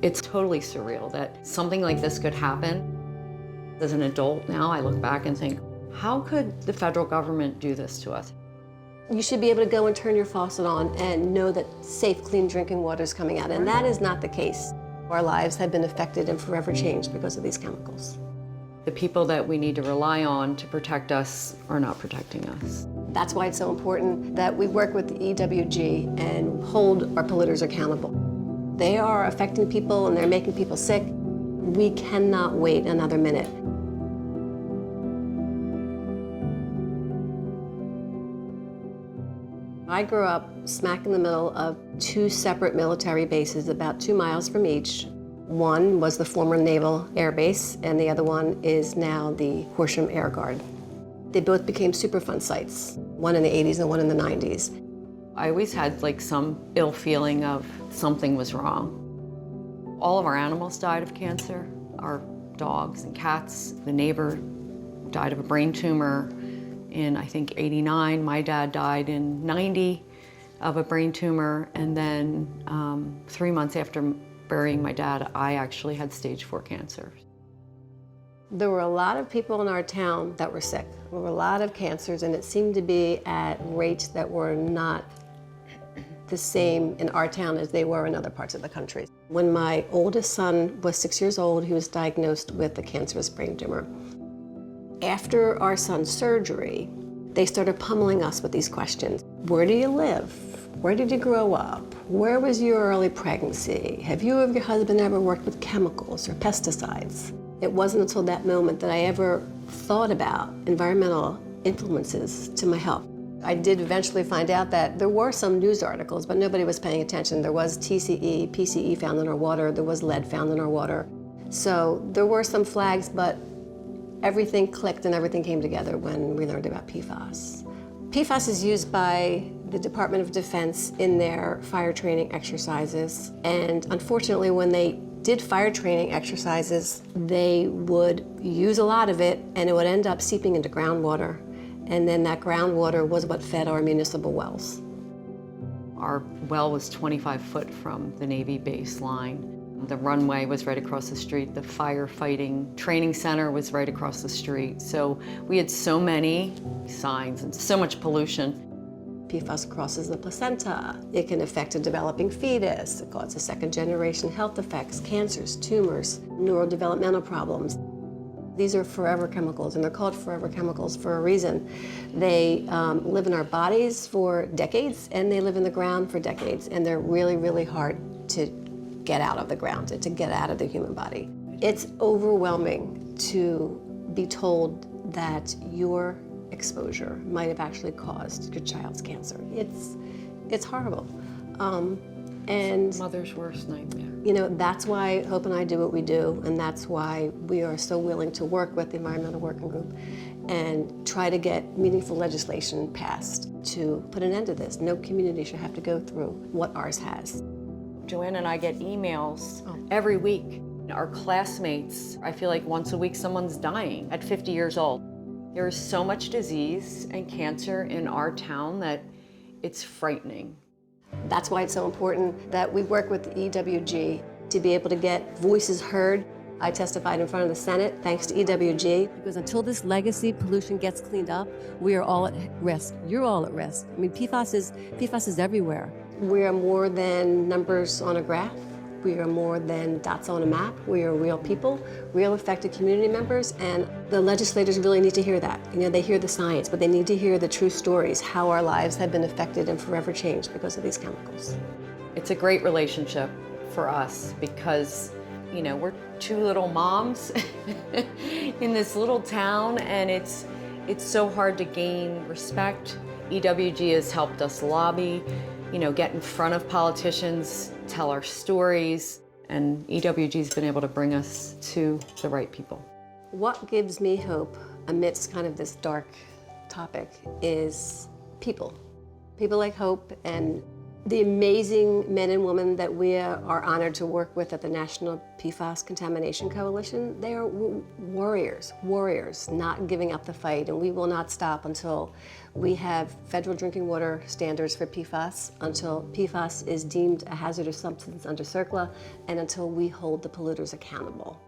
It's totally surreal that something like this could happen. As an adult now, I look back and think, how could the federal government do this to us? You should be able to go and turn your faucet on and know that safe, clean drinking water is coming out, and that is not the case. Our lives have been affected and forever changed because of these chemicals. The people that we need to rely on to protect us are not protecting us. That's why it's so important that we work with the EWG and hold our polluters accountable. They are affecting people and they're making people sick. We cannot wait another minute. I grew up smack in the middle of two separate military bases, about 2 miles from each. One was the former Naval Air Base, and the other one is now the Horsham Air Guard. They both became Superfund sites, one in the 80s and one in the 90s. I always had like some ill feeling of something was wrong. All of our animals died of cancer, our dogs and cats. The neighbor died of a brain tumor in, I think, '89. My dad died in '90 of a brain tumor. And then 3 months after burying my dad, I actually had stage 4 cancer. There were a lot of people in our town that were sick. There were a lot of cancers, and it seemed to be at rates that were not the same in our town as they were in other parts of the country. When my oldest son was 6 years old, he was diagnosed with a cancerous brain tumor. After our son's surgery, they started pummeling us with these questions. Where do you live? Where did you grow up? Where was your early pregnancy? Have you or your husband ever worked with chemicals or pesticides? It wasn't until that moment that I ever thought about environmental influences to my health. I did eventually find out that there were some news articles, but nobody was paying attention. There was TCE, PCE found in our water, there was lead found in our water. So there were some flags, but everything clicked and everything came together when we learned about PFAS. PFAS is used by the Department of Defense in their fire training exercises. And unfortunately, when they did fire training exercises, they would use a lot of it and it would end up seeping into groundwater. And then that groundwater was what fed our municipal wells. Our well was 25 foot from the Navy baseline. The runway was right across the street. The firefighting training center was right across the street. So we had so many signs and so much pollution. PFAS crosses the placenta. It can affect a developing fetus. It causes second-generation health effects, cancers, tumors, neurodevelopmental problems. These are forever chemicals, and they're called forever chemicals for a reason. They live in our bodies for decades, and they live in the ground for decades, and they're really, really hard to get out of the ground, to get out of the human body. It's overwhelming to be told that your exposure might have actually caused your child's cancer. It's horrible. And Mother's worst nightmare. You know, that's why Hope and I do what we do, and that's why we are so willing to work with the Environmental Working Group and try to get meaningful legislation passed to put an end to this. No community should have to go through what ours has. Joanne and I get emails every week. Our classmates, I feel like once a week someone's dying at 50 years old. There is so much disease and cancer in our town that it's frightening. That's why it's so important that we work with the EWG to be able to get voices heard. I testified in front of the Senate thanks to EWG. Because until this legacy pollution gets cleaned up, we are all at risk. You're all at risk. I mean, PFAS is everywhere. We are more than numbers on a graph. We are more than dots on a map. We are real people, real affected community members, and the legislators really need to hear that. You know, they hear the science, but they need to hear the true stories, how our lives have been affected and forever changed because of these chemicals. It's a great relationship for us because, you know, we're two little moms in this little town, and it's so hard to gain respect. EWG has helped us lobby, you know, get in front of politicians, tell our stories, and EWG's been able to bring us to the right people. What gives me hope amidst kind of this dark topic is people. People like Hope and The amazing men and women that we are honored to work with at the National PFAS Contamination Coalition, they are warriors, not giving up the fight, and we will not stop until we have federal drinking water standards for PFAS, until PFAS is deemed a hazardous substance under CERCLA, and until we hold the polluters accountable.